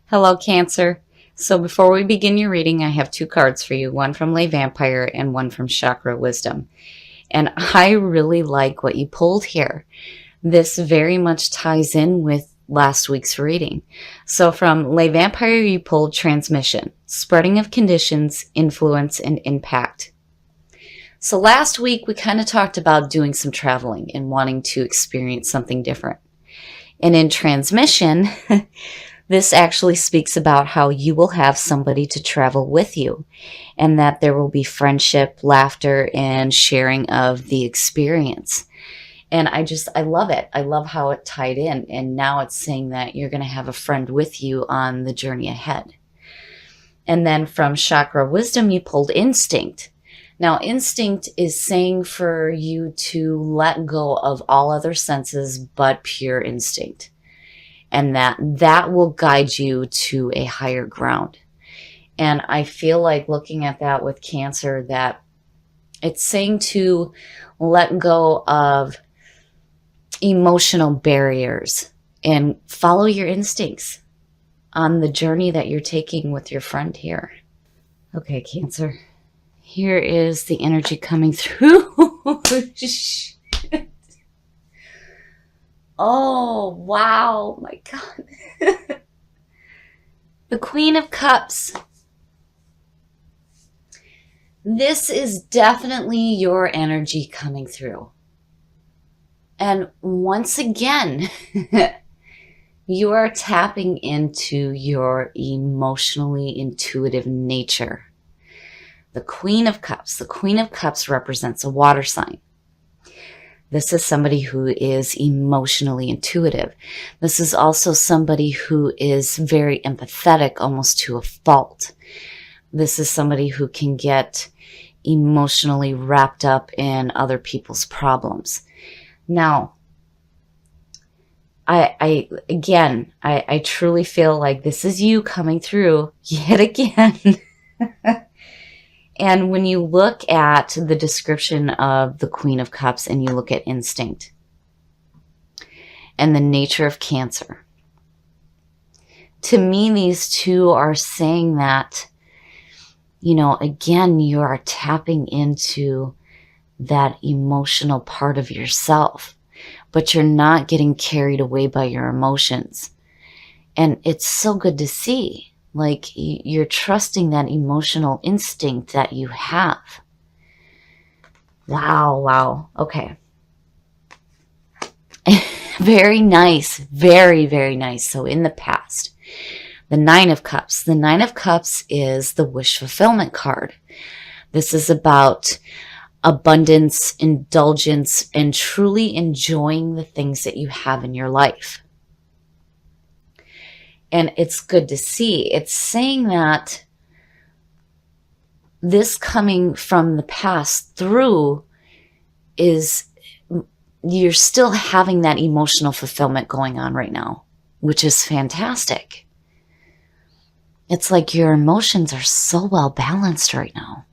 Hello, Cancer. So before we begin your reading, I have two cards for you, one from Lay Vampire and one from Chakra Wisdom. And I really like what you pulled here. This very much ties in with last week's reading. So from Lay Vampire, you pulled transmission, spreading of conditions, influence, and impact. So last week, we kind of talked about doing some traveling and wanting to experience something different. And in transmission, this actually speaks about how you will have somebody to travel with you and that there will be friendship, laughter, and sharing of the experience. And I love it. I love how it tied in. And now it's saying that you're going to have a friend with you on the journey ahead. And then from Chakra Wisdom, you pulled instinct. Now, instinct is saying for you to let go of all other senses but pure instinct. And that will guide you to a higher ground. And I feel like looking at that with Cancer, that it's saying to let go of emotional barriers and follow your instincts on the journey that you're taking with your friend here. Okay, Cancer. Here is the energy coming through. Oh, wow. My God. The Queen of Cups. This is definitely your energy coming through. And once again, you are tapping into your emotionally intuitive nature. The Queen of Cups. The Queen of Cups represents a water sign. This is somebody who is emotionally intuitive. This is also somebody who is very empathetic, almost to a fault. This is somebody who can get emotionally wrapped up in other people's problems. Now, I truly feel like this is you coming through yet again. And when you look at the description of the Queen of Cups and you look at instinct and the nature of Cancer, to me, these two are saying that, again, you are tapping into that emotional part of yourself, but you're not getting carried away by your emotions. And it's so good to see. Like, you're trusting that emotional instinct that you have. Wow. Okay. Very nice. Very, very nice. So in the past, the Nine of Cups. The Nine of Cups is the wish fulfillment card. This is about abundance, indulgence, and truly enjoying the things that you have in your life. And it's good to see. It's saying that this coming from the past through is you're still having that emotional fulfillment going on right now, which is fantastic. It's like your emotions are so well balanced right now.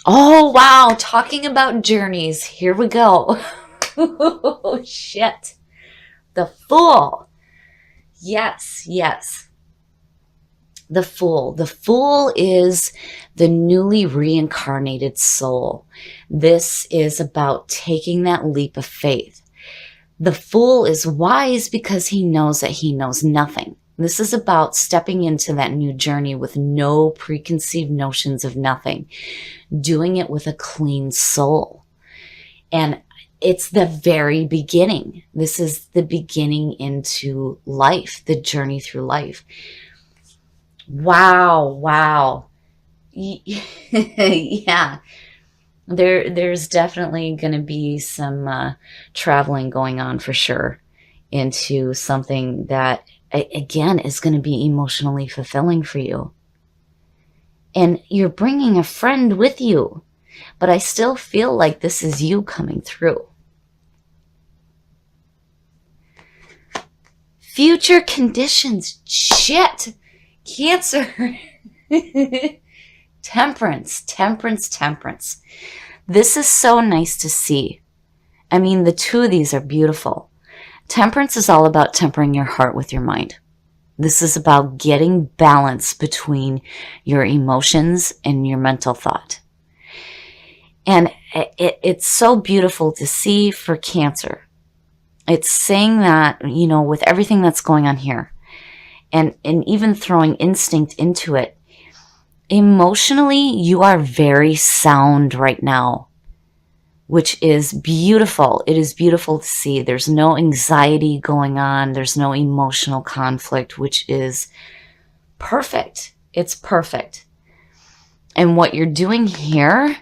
Oh, wow. Talking about journeys. Here we go. Oh, shit. The Fool. Yes. The Fool. The Fool is the newly reincarnated soul. This is about taking that leap of faith. The Fool is wise because he knows that he knows nothing. This is about stepping into that new journey with no preconceived notions of nothing, doing it with a clean soul. And it's the very beginning. This is the beginning into life, the journey through life. Wow. Yeah. There's definitely going to be some traveling going on for sure into something that, again, is going to be emotionally fulfilling for you. And you're bringing a friend with you. But I still feel like this is you coming through. Future conditions. Shit. Cancer. Temperance. This is so nice to see. I mean, the two of these are beautiful. Temperance is all about tempering your heart with your mind. This is about getting balance between your emotions and your mental thought. And it's so beautiful to see for Cancer. It's saying that, with everything that's going on here, and even throwing instinct into it, emotionally, you are very sound right now, which is beautiful. It is beautiful to see. There's no anxiety going on. There's no emotional conflict, which is perfect. It's perfect. And what you're doing here,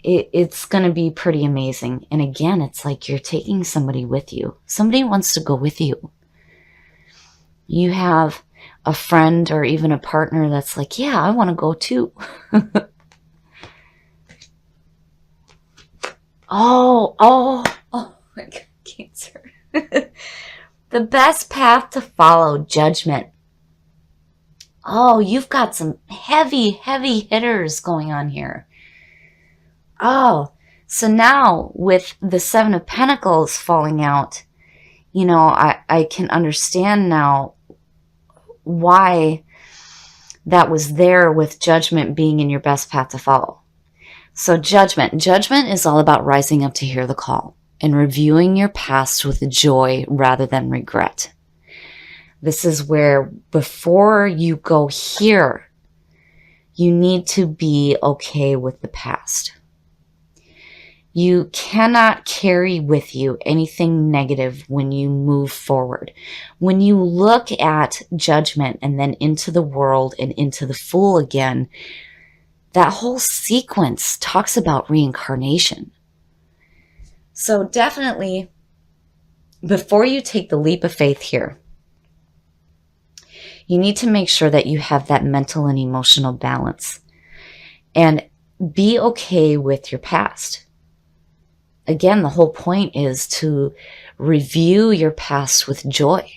it's going to be pretty amazing. And again, it's like you're taking somebody with you. Somebody wants to go with you. You have a friend or even a partner that's like, yeah, I want to go too. Oh my God, Cancer. The best path to follow, Judgment. Oh, you've got some heavy, heavy hitters going on here. Oh, so now with the Seven of Pentacles falling out, I can understand now why that was there with Judgment being in your best path to follow. So Judgment is all about rising up to hear the call and reviewing your past with joy rather than regret. This is where before you go here, you need to be okay with the past. You cannot carry with you anything negative when you move forward. When you look at Judgment and then into the world and into the Fool again, that whole sequence talks about reincarnation. So definitely, before you take the leap of faith here, you need to make sure that you have that mental and emotional balance and be okay with your past. Again, the whole point is to review your past with joy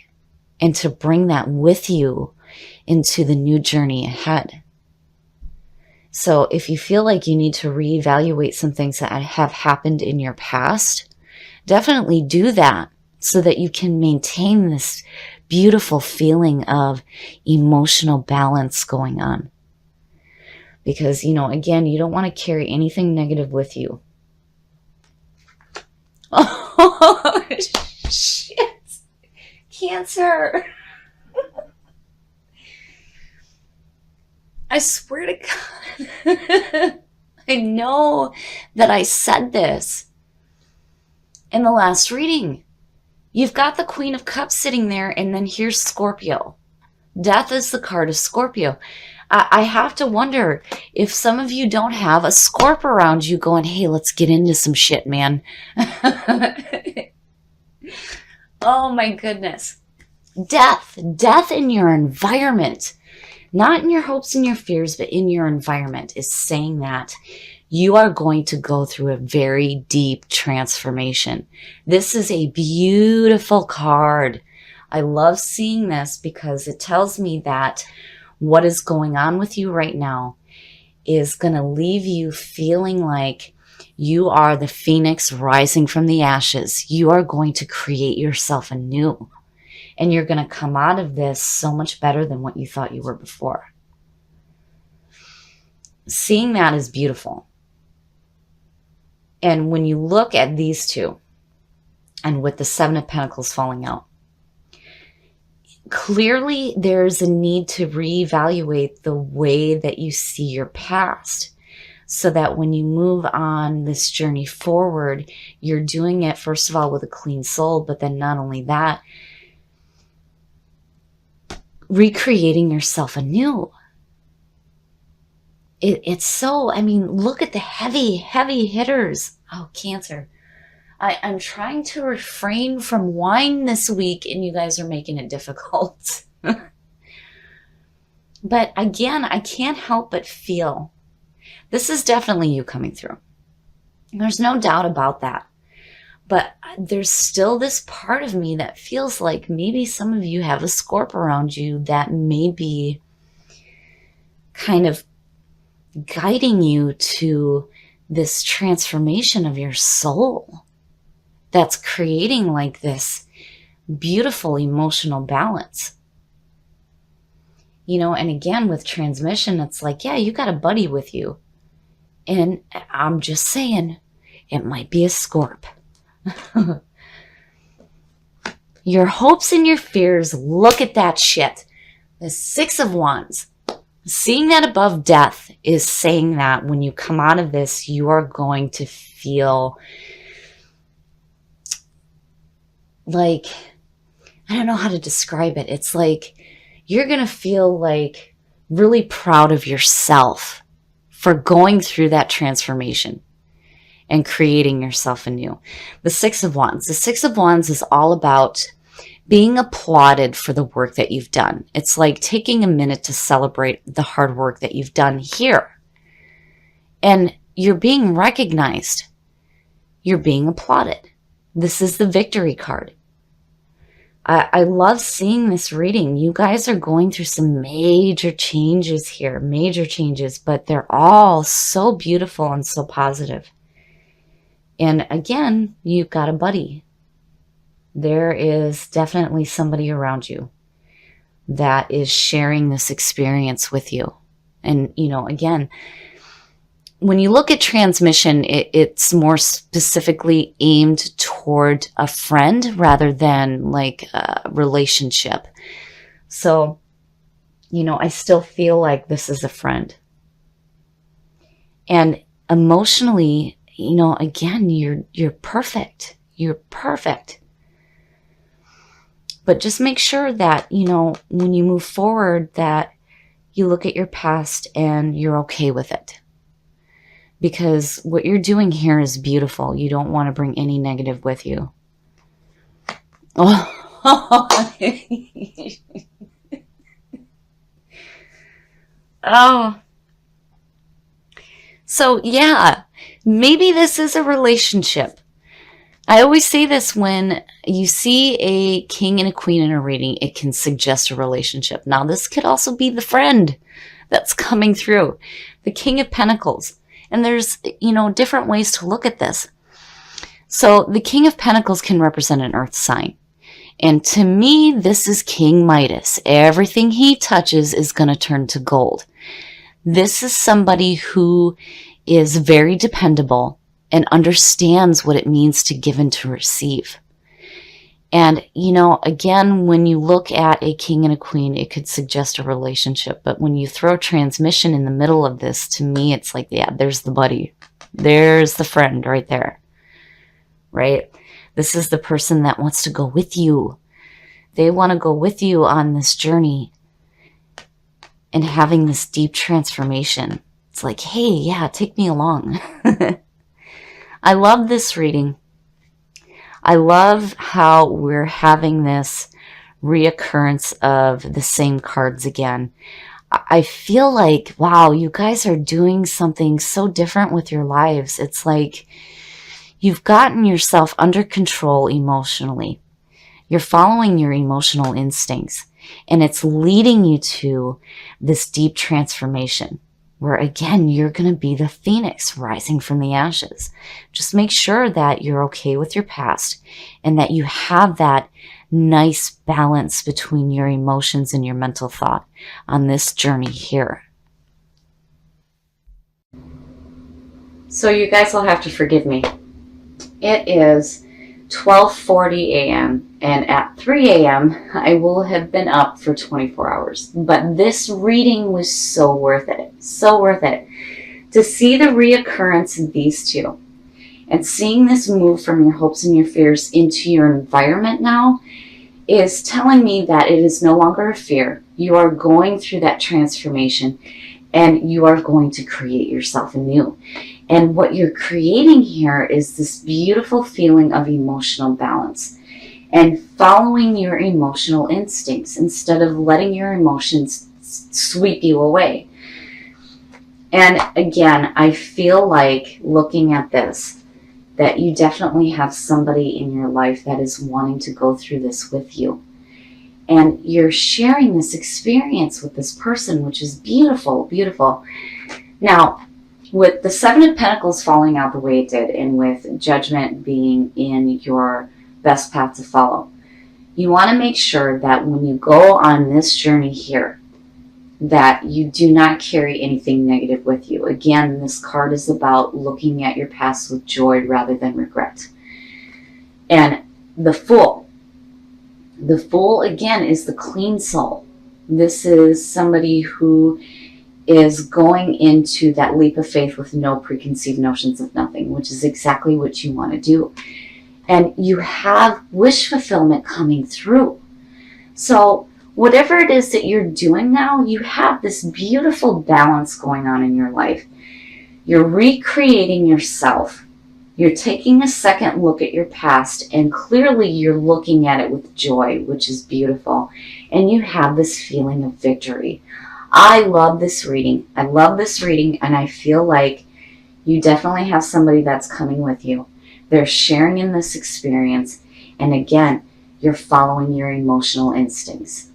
and to bring that with you into the new journey ahead. So if you feel like you need to reevaluate some things that have happened in your past, definitely do that so that you can maintain this beautiful feeling of emotional balance going on. Because, again, you don't want to carry anything negative with you. Oh, shit. Cancer. I swear to God. I know that I said this in the last reading. You've got the Queen of Cups sitting there, and then here's Scorpio. Death is the card of Scorpio. I have to wonder if some of you don't have a Scorp around you going, hey, let's get into some shit, man. Oh my goodness. Death in your environment, not in your hopes and your fears, but in your environment, is saying that you are going to go through a very deep transformation. This is a beautiful card. I love seeing this because it tells me that what is going on with you right now is going to leave you feeling like you are the phoenix rising from the ashes. You are going to create yourself anew. And you're going to come out of this so much better than what you thought you were before. Seeing that is beautiful. And when you look at these two, and with the Seven of Pentacles falling out, clearly there's a need to reevaluate the way that you see your past, so that when you move on this journey forward, you're doing it, first of all, with a clean soul, but then not only that, recreating yourself anew. It's so, look at the heavy, heavy hitters. Oh, Cancer. I'm trying to refrain from wine this week, and you guys are making it difficult. But again, I can't help but feel this is definitely you coming through. There's no doubt about that. But there's still this part of me that feels like maybe some of you have a Scorp around you that may be kind of guiding you to this transformation of your soul that's creating like this beautiful emotional balance. You know, and again, with transmission, it's like, yeah, you got a buddy with you. And I'm just saying, it might be a Scorp. Your hopes and your fears, look at that shit. The Six of Wands. Seeing that above death is saying that when you come out of this, you are going to feel like, I don't know how to describe it. It's like you're going to feel like really proud of yourself for going through that transformation and creating yourself anew. The Six of Wands. The Six of Wands is all about being applauded for the work that you've done. It's like taking a minute to celebrate the hard work that you've done here. And you're being recognized. You're being applauded. This is the victory card. I love seeing this reading. You guys are going through some major changes here, major changes, but they're all so beautiful and so positive. And again, you've got a buddy. There is definitely somebody around you that is sharing this experience with you. And, you know, again, when you look at transmission, it's more specifically aimed toward a friend rather than like a relationship. So, you know, I still feel like this is a friend. And emotionally, you know, again, you're perfect. You're perfect. But just make sure that, you know, when you move forward, that you look at your past and you're okay with it. Because what you're doing here is beautiful. You don't want to bring any negative with you. Oh. Oh. So, yeah, maybe this is a relationship. I always say this when you see a king and a queen in a reading, it can suggest a relationship. Now, this could also be the friend that's coming through. The King of Pentacles. And there's, you know, different ways to look at this. So the King of Pentacles can represent an earth sign. And to me, this is King Midas. Everything he touches is going to turn to gold. This is somebody who is very dependable and understands what it means to give and to receive. And, you know, again, when you look at a king and a queen, it could suggest a relationship. But when you throw transmission in the middle of this, to me, it's like, yeah, there's the buddy. There's the friend right there. Right? This is the person that wants to go with you. They want to go with you on this journey and having this deep transformation. It's like, hey, yeah, take me along. I love this reading. I love how we're having this reoccurrence of the same cards again. I feel like, wow, you guys are doing something so different with your lives. It's like you've gotten yourself under control emotionally. You're following your emotional instincts, and it's leading you to this deep transformation where, again, you're going to be the phoenix rising from the ashes. Just make sure that you're okay with your past and that you have that nice balance between your emotions and your mental thought on this journey here. So you guys will have to forgive me. It is 12:40 a.m. and at 3 a.m. I will have been up for 24 hours. But this reading was so worth it. So worth it. To see the reoccurrence of these two and seeing this move from your hopes and your fears into your environment now is telling me that it is no longer a fear. You are going through that transformation and you are going to create yourself anew. And what you're creating here is this beautiful feeling of emotional balance and following your emotional instincts instead of letting your emotions sweep you away. And again, I feel like looking at this, that you definitely have somebody in your life that is wanting to go through this with you. And you're sharing this experience with this person, which is beautiful, beautiful. Now, with the Seven of Pentacles falling out the way it did, and with Judgment being in your best path to follow, You want to make sure that when you go on this journey here, that you do not carry anything negative with you. Again, this card is about looking at your past with joy rather than regret. And the Fool. The Fool, again, is the clean soul. This is somebody who is going into that leap of faith with no preconceived notions of nothing, which is exactly what you want to do. And you have wish fulfillment coming through. So whatever it is that you're doing now, you have this beautiful balance going on in your life. You're recreating yourself. You're taking a second look at your past, and clearly you're looking at it with joy, which is beautiful. And you have this feeling of victory. I love this reading. I love this reading, and I feel like you definitely have somebody that's coming with you. They're sharing in this experience, and again, you're following your emotional instincts.